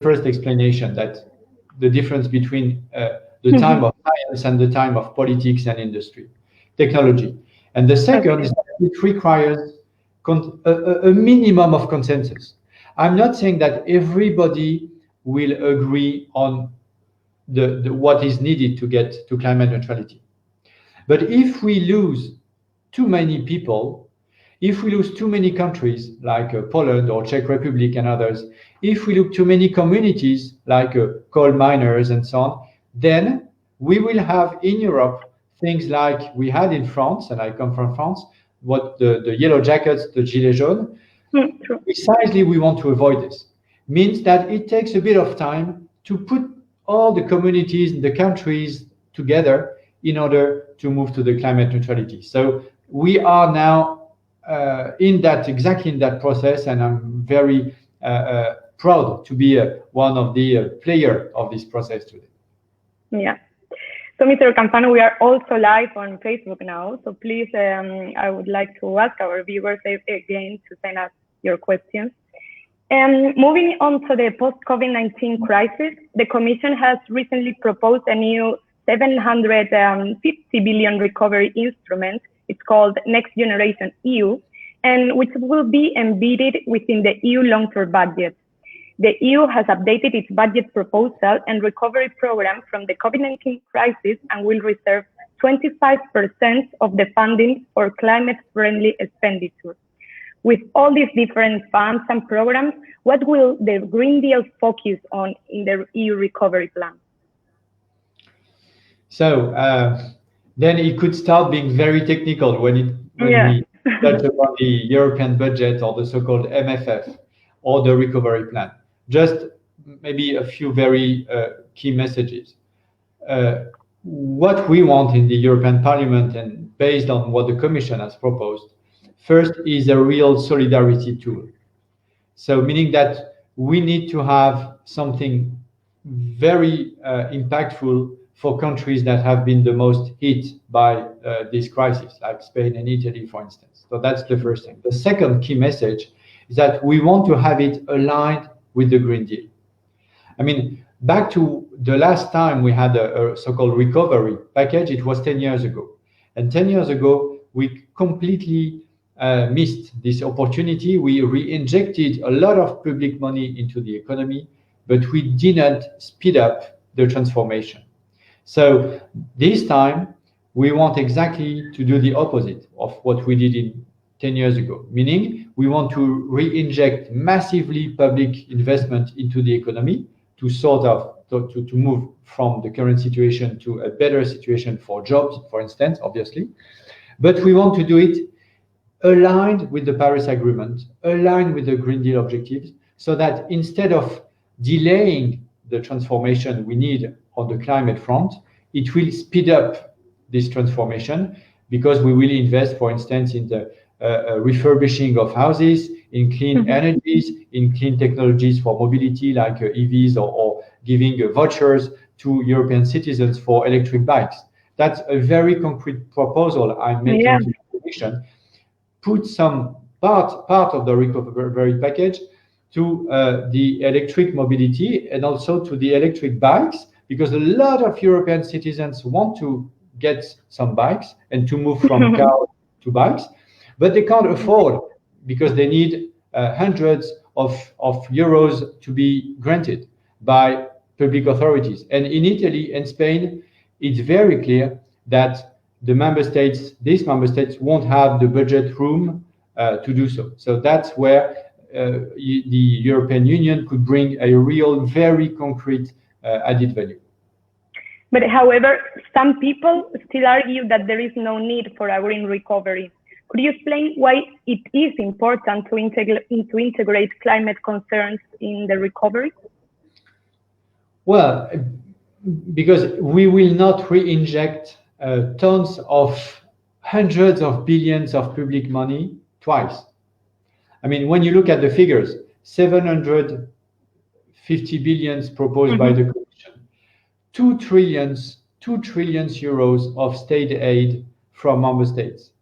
first explanation, that the difference between the time of science and the time of politics and industry, technology. And the second is that it requires a minimum of consensus. I'm not saying that everybody will agree on what is needed to get to climate neutrality. But if we lose too many people, if we lose too many countries like Poland or Czech Republic and others, if we lose too many communities like coal miners and so on, then we will have in Europe things like we had in France, and I come from France, what the yellow jackets, the gilets jaunes. Precisely, we want to avoid this. Means that it takes a bit of time to put all the communities and the countries together in order to move to the climate neutrality. So we are now exactly in that process, and I'm very proud to be one of the players of this process today. Yeah. So, Mr. Canfin, we are also live on Facebook now. So please, I would like to ask our viewers again to send us your questions. Moving on to the post-COVID-19 crisis, the Commission has recently proposed a new 750 billion recovery instrument. It's called Next Generation EU, and which will be embedded within the EU long-term budget. The EU has updated its budget proposal and recovery program from the COVID-19 crisis and will reserve 25% of the funding for climate-friendly expenditure. With all these different funds and programs, what will the Green Deal focus on in the EU recovery plan? So then it could start being very technical when we touch upon the European budget or the so-called MFF or the recovery plan. Just maybe a few very key messages. What we want in the European Parliament, and based on what the Commission has proposed, first is a real solidarity tool. So meaning that we need to have something very impactful for countries that have been the most hit by this crisis, like Spain and Italy, for instance. So that's the first thing. The second key message is that we want to have it aligned with the Green Deal. I mean, back to the last time we had a so-called recovery package, it was 10 years ago. And 10 years ago, we completely missed this opportunity. We re-injected a lot of public money into the economy, but we didn't speed up the transformation. So this time, we want exactly to do the opposite of what we did 10 years ago, meaning we want to re-inject massively public investment into the economy to sort of to move from the current situation to a better situation for jobs, for instance, obviously. But we want to do it aligned with the Paris Agreement, aligned with the Green Deal objectives, so that instead of delaying the transformation we need on the climate front, it will speed up this transformation, because we will invest, for instance, in the refurbishing of houses, in clean energies, in clean technologies for mobility like EVs, or giving vouchers to European citizens for electric bikes. That's a very concrete proposal I'm making to the Commission. Put some part of the recovery package to the electric mobility and also to the electric bikes, because a lot of European citizens want to get some bikes and to move from cars to bikes, but they can't afford, because they need hundreds of euros to be granted by public authorities. And in Italy and Spain, it's very clear that these member states won't have the budget room to do so. So that's where the European Union could bring a real, very concrete added value. But however, some people still argue that there is no need for a green recovery. Could you explain why it is important to integrate climate concerns in the recovery? Well, because we will not re-inject tons of hundreds of billions of public money twice. I mean, when you look at the figures, 750 billions proposed by the Commission, 2 trillion euros of state aid from member states,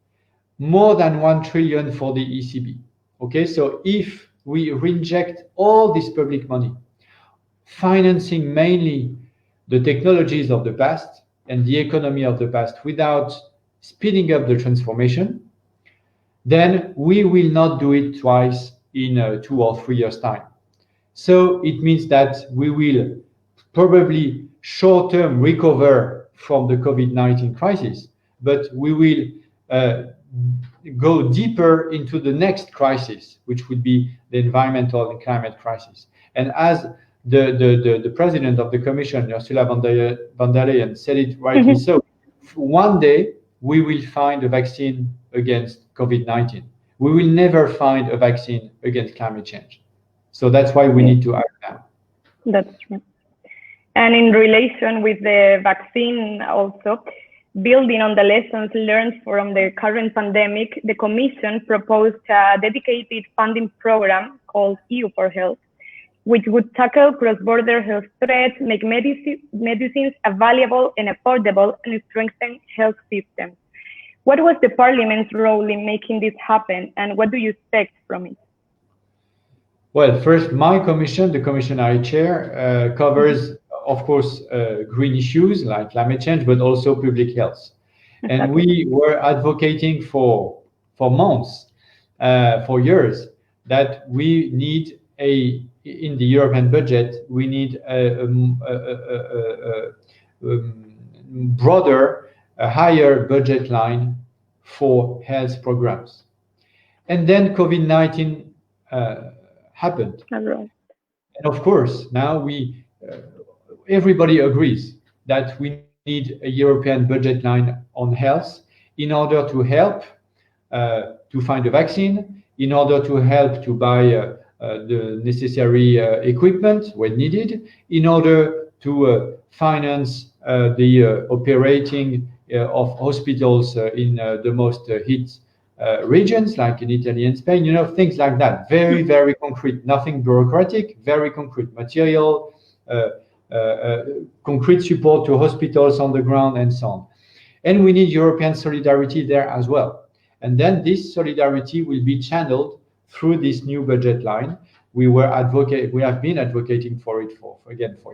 more than 1 trillion for the ECB. Okay, so if we reinject all this public money, financing mainly the technologies of the past and the economy of the past without speeding up the transformation, then we will not do it twice in 2 or 3 years' time. So it means that we will probably short-term recover from the COVID-19 crisis, but we will go deeper into the next crisis, which would be the environmental and climate crisis. And as the president of the Commission, Ursula von der Leyen, said it rightly so, one day we will find a vaccine against COVID-19. We will never find a vaccine against climate change. So that's why we need to act now. That's true. And in relation with the vaccine also, building on the lessons learned from the current pandemic, the Commission proposed a dedicated funding program called EU for Health, which would tackle cross-border health threats, make medicines available and affordable, and strengthen health systems. What was the Parliament's role in making this happen, and what do you expect from it? Well, first, my commission, the commission I chair, covers, of course, green issues like climate change, but also public health. And we were advocating for months, for years, that we need in the European budget, we need a broader, a higher budget line for health programs. And then COVID-19 happened. And of course, now everybody agrees that we need a European budget line on health in order to help to find a vaccine, in order to help to buy the necessary equipment when needed, in order to finance the operating of hospitals in the most hit regions, like in Italy and Spain, things like that. Very, very concrete, nothing bureaucratic, very concrete material, concrete support to hospitals on the ground and so on. And we need European solidarity there as well. And then this solidarity will be channeled through this new budget line. We have been advocating for it for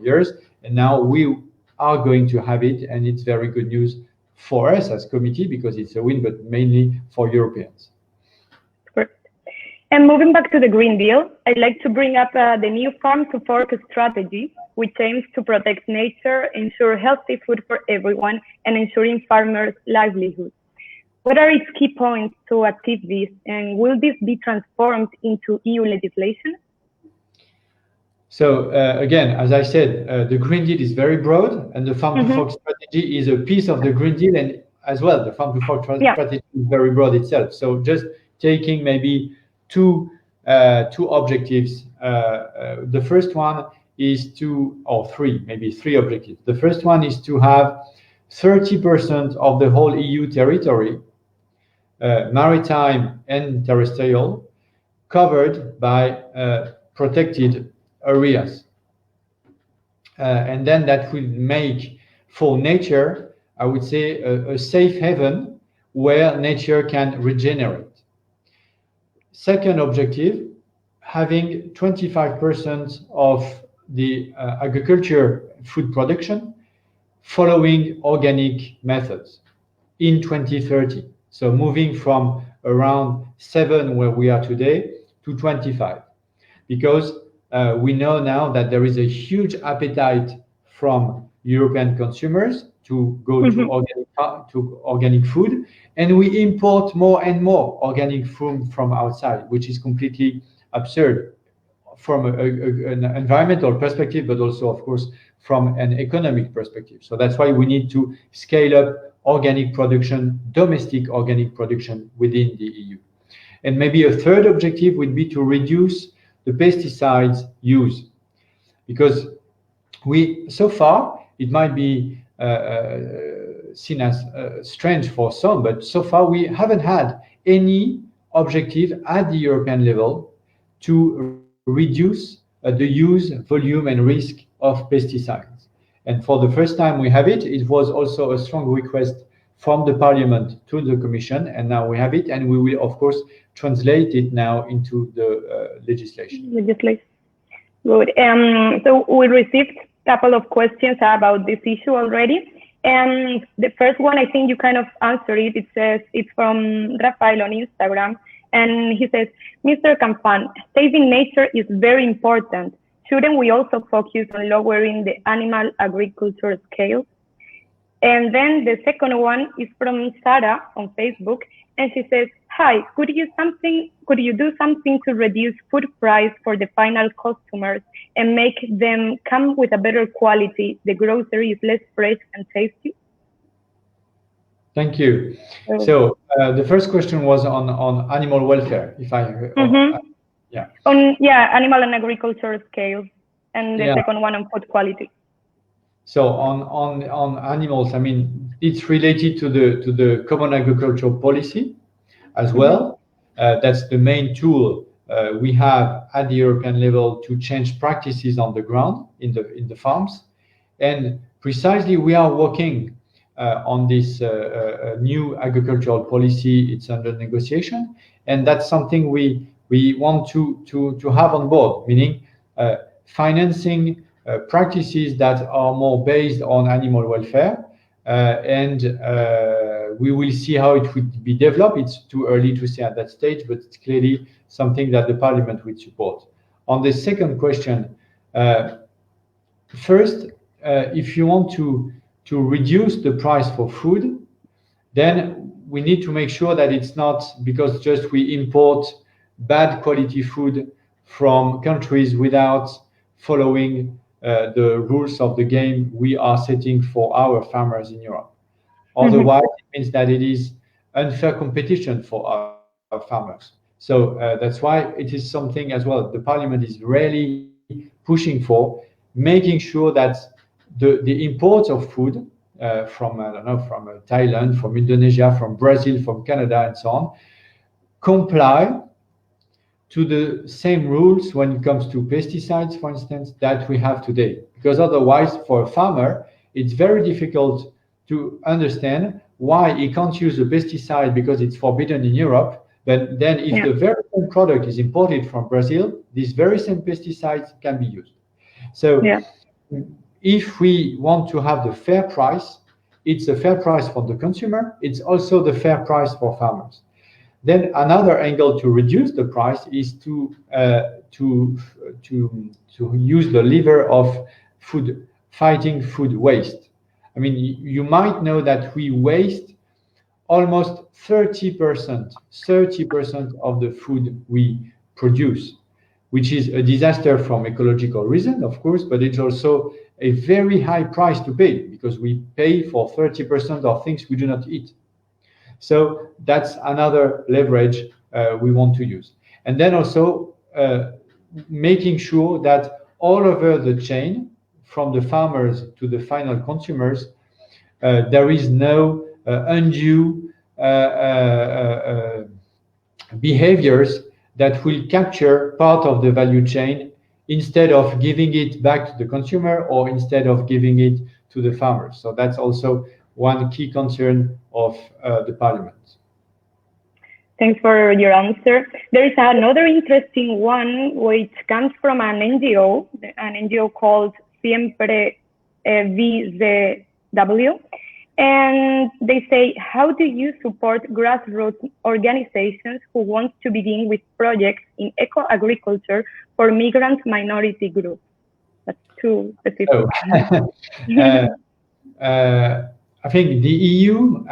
years, and now we are going to have it, and it's very good news for us as committee because it's a win, but mainly for Europeans. Perfect. And moving back to the Green Deal, I'd like to bring up the new Farm to Fork strategy, which aims to protect nature, ensure healthy food for everyone, and ensuring farmers' livelihoods. What are its key points to achieve this, and will this be transformed into EU legislation? So again, as I said, the Green Deal is very broad, and the Farm to Fork strategy is a piece of the Green Deal, and as well, the Farm to Fork strategy is very broad itself. So just taking maybe two objectives. The first one is three objectives. The first one is to have 30% of the whole EU territory, maritime and terrestrial, covered by protected areas. And then that will make for nature, I would say, a safe haven where nature can regenerate. Second objective, having 25% of the agriculture food production following organic methods in 2030. So moving from around 7 where we are today to 25, because we know now that there is a huge appetite from European consumers to go to organic food, and we import more and more organic food from outside, which is completely absurd from an environmental perspective, but also, of course, from an economic perspective. So that's why we need to scale up organic production, domestic organic production within the EU. And maybe a third objective would be to reduce the pesticides use, because so far it might be seen as strange for some, but so far we haven't had any objective at the European level to reduce the use, volume, and risk of pesticides. And for the first time we have it. It was also a strong request from the Parliament to the Commission, and now we have it, and we will, of course, translate it now into the legislation. Good. So we received a couple of questions about this issue already. And the first one, I think you kind of answered it. It says, it's from Rafael on Instagram. And he says, Mr. Canfin, saving nature is very important. Shouldn't we also focus on lowering the animal agriculture scale? And then the second one is from Sarah on Facebook. And she says, hi, could you do something to reduce food price for the final customers and make them come with a better quality? The grocery is less fresh and tasty. Thank you. So the first question was on animal welfare, if I yeah. On animal and agriculture scale, and the second one on food quality. So on animals, I mean, it's related to the common agricultural policy as well. That's the main tool we have at the European level to change practices on the ground in the farms. And precisely, we are working on this new agricultural policy. It's under negotiation, and that's something we want to have on board, meaning financing practices that are more based on animal welfare, and we will see how it would be developed. It's too early to say at that stage, but it's clearly something that the Parliament would support. On the second question, first, if you want to reduce the price for food, then we need to make sure that it's not because just we import bad quality food from countries without following the rules of the game we are setting for our farmers in Europe. Otherwise, it means that it is unfair competition for our farmers. So that's why it is something as well the Parliament is really pushing for, making sure that the imports of food from, I don't know, from Thailand, from Indonesia, from Brazil, from Canada, and so on, comply to the same rules when it comes to pesticides, for instance, that we have today. Because otherwise, for a farmer, it's very difficult to understand why he can't use a pesticide because it's forbidden in Europe. But then if the very same product is imported from Brazil, these very same pesticides can be used. So if we want to have the fair price, it's a fair price for the consumer. It's also the fair price for farmers. Then another angle to reduce the price is to use the lever of fighting food waste. I mean, you might know that we waste almost 30% of the food we produce, which is a disaster from ecological reasons, of course, but it's also a very high price to pay because we pay for 30% of things we do not eat. So that's another leverage we want to use. And then also making sure that all over the chain, from the farmers to the final consumers, there is no undue behaviors that will capture part of the value chain instead of giving it back to the consumer or instead of giving it to the farmers. So that's also one key concern of the Parliament. Thanks for your answer. There is another interesting one which comes from an NGO called Siempre VZW. And they say, how do you support grassroots organizations who want to begin with projects in eco-agriculture for migrant minority groups? That's too specific. I think the EU,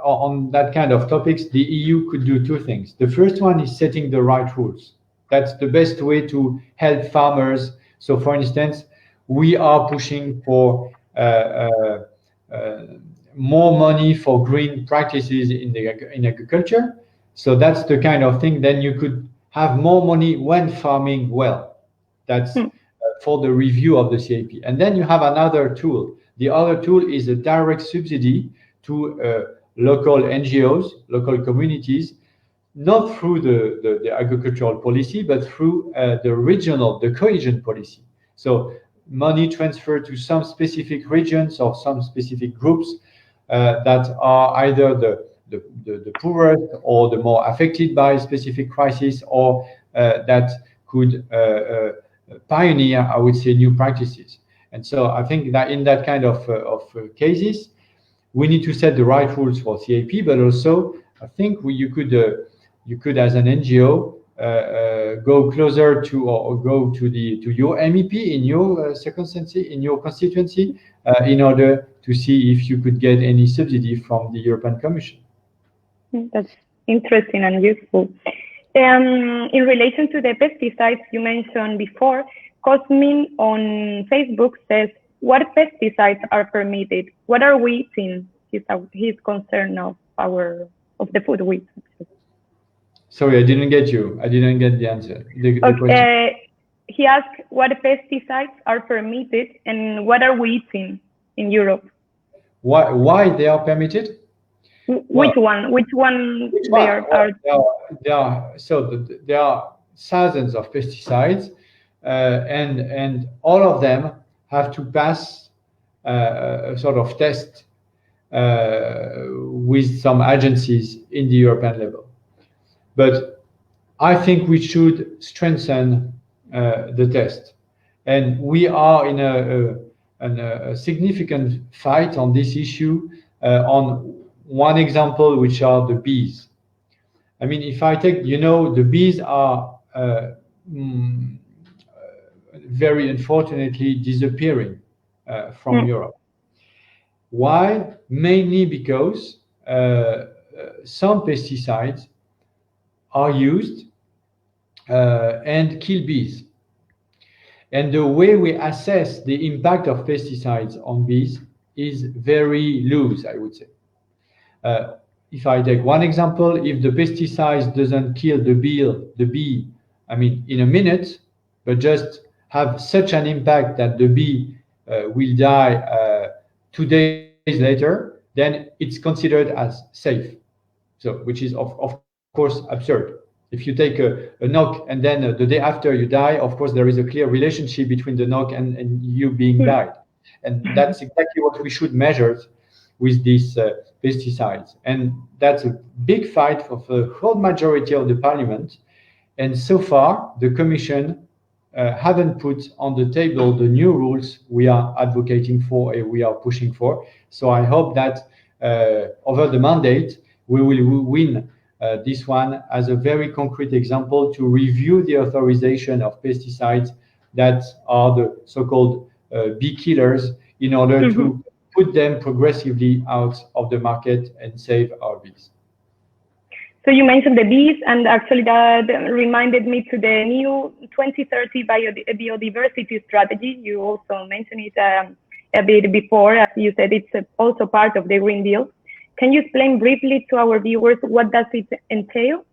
on that kind of topics, the EU could do two things. The first one is setting the right rules. That's the best way to help farmers. So, for instance, we are pushing for more money for green practices in agriculture. So that's the kind of thing. Then you could have more money when farming well. That's for the review of the CAP. And then you have another tool. The other tool is a direct subsidy to local NGOs, local communities, not through the agricultural policy, but through the cohesion policy. So money transferred to some specific regions or some specific groups that are either the poorest or the more affected by specific crisis, or that could pioneer, I would say, new practices. And so I think that in that kind of cases, we need to set the right rules for CAP, but also I think you could as an NGO go closer to or go to your MEP in your circumstances, in your constituency, in order to see if you could get any subsidy from the European Commission. That's interesting and useful. In relation to the pesticides you mentioned before, Cosmin on Facebook says, what pesticides are permitted? What are we eating? His concern of the food we eat. Sorry, I didn't get you. I didn't get the answer. The question. He asked what pesticides are permitted and what are we eating in Europe? Why they are permitted? Which one? There are thousands of pesticides, and all of them have to pass a sort of test with some agencies in the European level. But I think we should strengthen the test, and we are in a significant fight on this issue. On one example, which are the bees. I mean, if I take, the bees are very unfortunately disappearing from Europe. Why? Mainly because some pesticides are used and kill bees. And the way we assess the impact of pesticides on bees is very loose, I would say. If I take one example, if the pesticide doesn't kill the bee, I mean, in a minute, but just have such an impact that the bee will die 2 days later, then it's considered as safe. So, which is of course absurd. If you take a knock and then the day after you die, of course there is a clear relationship between the knock and you being died, and that's exactly what we should measure with these pesticides. And that's a big fight for the whole majority of the Parliament. And so far, the Commission haven't put on the table the new rules we are advocating for and we are pushing for. So I hope that over the mandate, we will win this one as a very concrete example to review the authorization of pesticides that are the so-called bee killers in order to put them progressively out of the market and save our bees. So you mentioned the bees, and actually that reminded me to the new 2030 biodiversity strategy. You also mentioned it a bit before. As you said, it's also part of the Green Deal. Can you explain briefly to our viewers what does it entail?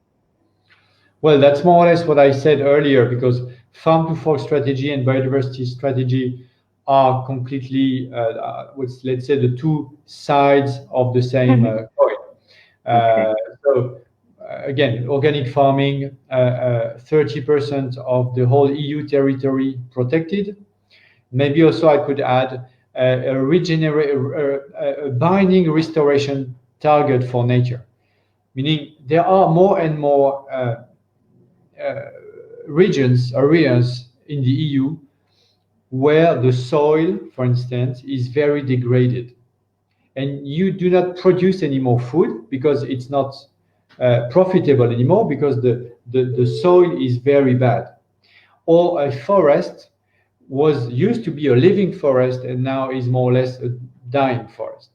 Well, that's more or less what I said earlier, because farm to fork strategy and biodiversity strategy are completely, let's say, the two sides of the same coin. So again, organic farming, 30% of the whole EU territory protected. Maybe also I could add a binding restoration target for nature, meaning there are more and more areas in the EU where the soil, for instance, is very degraded, and you do not produce any more food because it's not profitable anymore because the soil is very bad. Or a forest used to be a living forest and now is more or less a dying forest.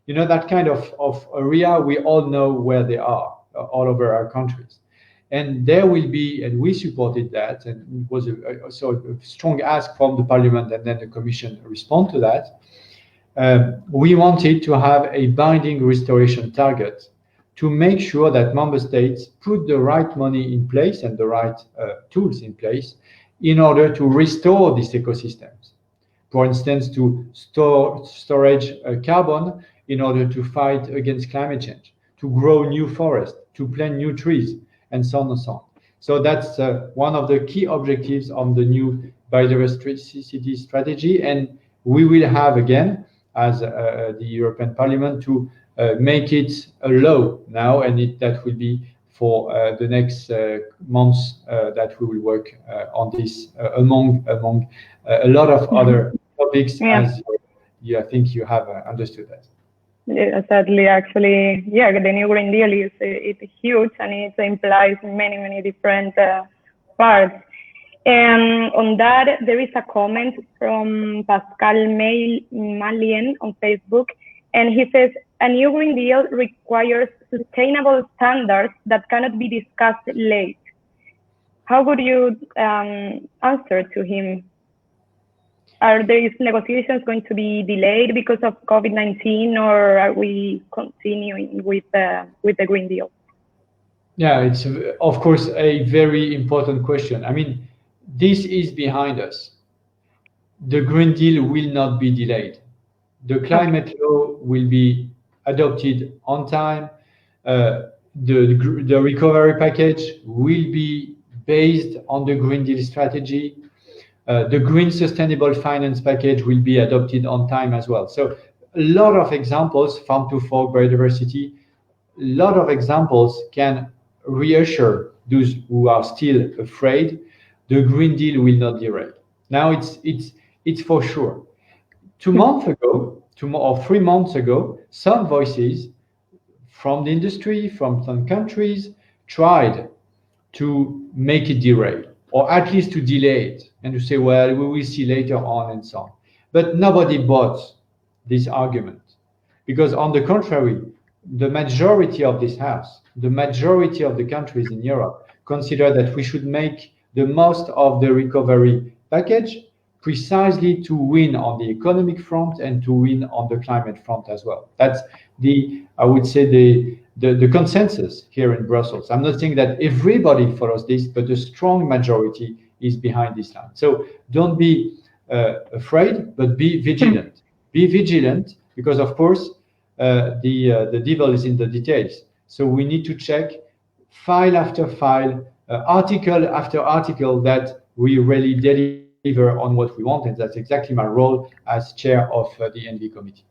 That kind of area, we all know where they are all over our countries. And there will be, and we supported that, and it was a strong ask from the Parliament, and then the Commission respond to that. We wanted to have a binding restoration target to make sure that member states put the right money in place and the right tools in place in order to restore these ecosystems. For instance, to storage carbon in order to fight against climate change, to grow new forests, to plant new trees, and so on and so on. So that's one of the key objectives of the new biodiversity strategy. And we will have, again, as the European Parliament, to make it a law now, and that will be for the next months that we will work on this among a lot of other topics, as I think you have understood that. Yeah, sadly, actually, yeah, the new Green Deal is it's huge, and it implies many different parts. And on that, there is a comment from Pascal Canfin on Facebook, and he says, a new Green Deal requires sustainable standards that cannot be discussed late. How would you answer to him? Are these negotiations going to be delayed because of COVID-19, or are we continuing with the Green Deal? Yeah, it's of course a very important question. I mean, this is behind us. The Green Deal will not be delayed. The climate law will be adopted on time. The recovery package will be based on the Green Deal strategy. The Green Sustainable Finance package will be adopted on time as well. So a lot of examples, farm to fork, biodiversity, a lot of examples can reassure those who are still afraid. The Green Deal will not derail. Now it's for sure. 2 months ago, 3 months ago, some voices from the industry, from some countries, tried to make it derail, or at least to delay it, and to say, well, we will see later on and so on. But nobody bought this argument, because on the contrary, the majority of this House, the majority of the countries in Europe consider that we should make the most of the recovery package precisely to win on the economic front and to win on the climate front as well. That's I would say the consensus here in Brussels. I'm not saying that everybody follows this, but a strong majority is behind this line. So don't be afraid, but be vigilant. Be vigilant, because of course the devil is in the details. So we need to check file after file, article after article, that we really deliver on what we want, and that's exactly my role as chair of the ENVI committee.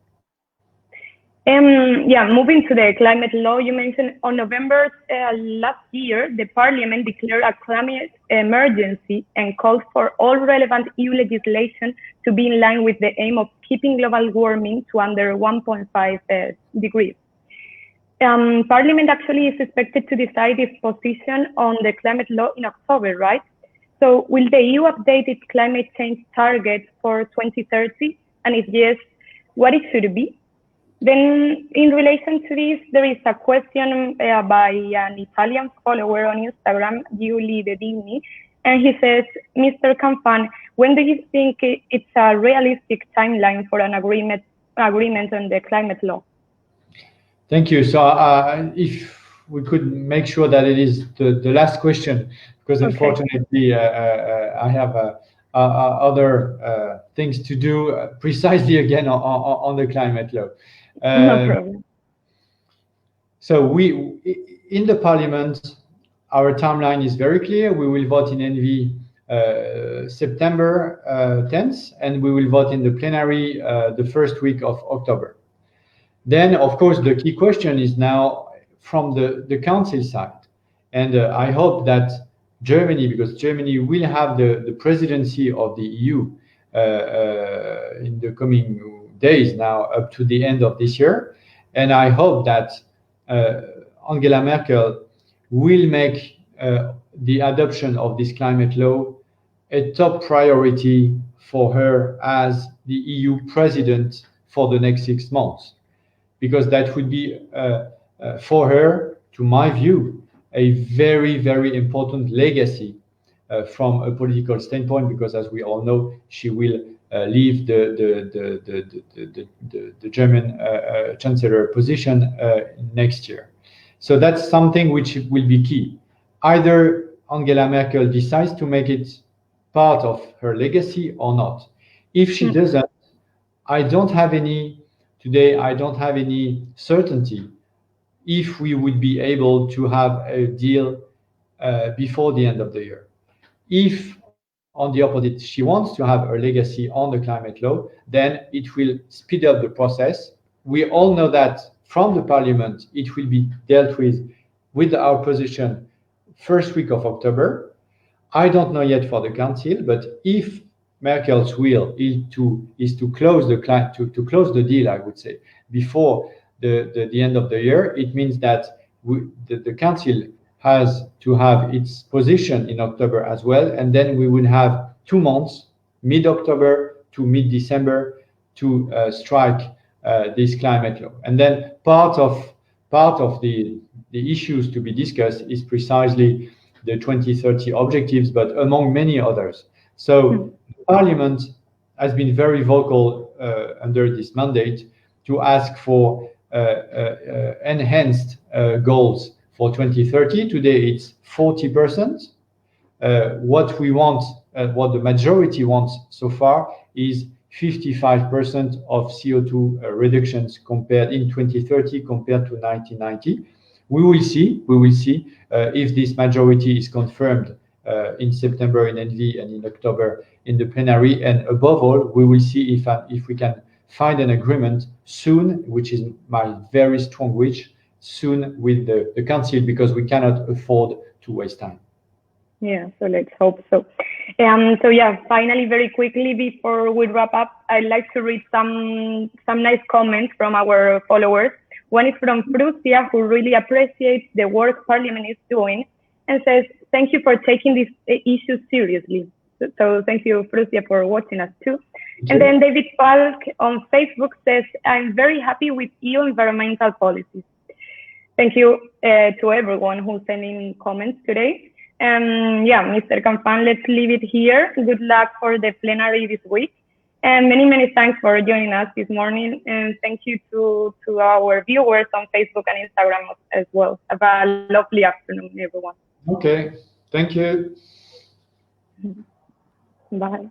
Yeah, moving to the climate law, you mentioned on November last year, the Parliament declared a climate emergency and called for all relevant EU legislation to be in line with the aim of keeping global warming to under 1.5 degrees. Parliament actually is expected to decide its position on the climate law in October, right? So will the EU update its climate change target for 2030? And if yes, what it should be? Then in relation to this, there is a question by an Italian follower on Instagram, Giuli Dedini, and he says, Mr. Canfin, when do you think it's a realistic timeline for an agreement on the climate law? Thank you. So if we could make sure that it is the last question, because unfortunately I have other things to do precisely again on the climate law. No problem. So we, in the Parliament, our timeline is very clear. We will vote in ENVI September 10th, and we will vote in the plenary the first week of October. Then, of course, the key question is now from the Council side. And I hope that Germany, because Germany will have the presidency of the EU in the coming days now up to the end of this year. And I hope that Angela Merkel will make the adoption of this climate law a top priority for her as the EU president for the next 6 months. Because that would be, for her, to my view, a very, very important legacy from a political standpoint, because as we all know, she will leave the German chancellor position next year. So that's something which will be key. Either Angela Merkel decides to make it part of her legacy or not. If she doesn't, I don't have any certainty if we would be able to have a deal before the end of the year. If, on the opposite, she wants to have her legacy on the climate law, then it will speed up the process. We all know that from the Parliament, it will be dealt with with our position first week of October. I don't know yet for the council, but if Merkel's will is to close the deal, I would say, before the end of the year, it means that the council has to have its position in October as well, and then we will have 2 months, mid-October to mid-December, to strike this climate law. And then part of the issues to be discussed is precisely the 2030 objectives, but among many others. So Parliament has been very vocal under this mandate to ask for enhanced goals for 2030. Today it's 40%. What we want, what the majority wants so far, is 55% of CO2 reductions compared in 2030 compared to 1990. We will see if this majority is confirmed in September in NV and in October in the plenary, and above all, we will see if we can find an agreement soon, which is my very strong wish, soon with the council, because we cannot afford to waste time. Yeah, so let's hope so. So yeah, finally, very quickly before we wrap up, I'd like to read some nice comments from our followers. One is from Pupia, who really appreciates the work Parliament is doing and says, "Thank you for taking this issue seriously." So thank you, Pupia, for watching us too. And then David Falk on Facebook says, "I'm very happy with EU environmental policies." Thank you to everyone who's sending comments today. Yeah, Mr. Canfin, let's leave it here. Good luck for the plenary this week. And many thanks for joining us this morning. And thank you to our viewers on Facebook and Instagram as well. Have a lovely afternoon, everyone. Okay, thank you. Bye.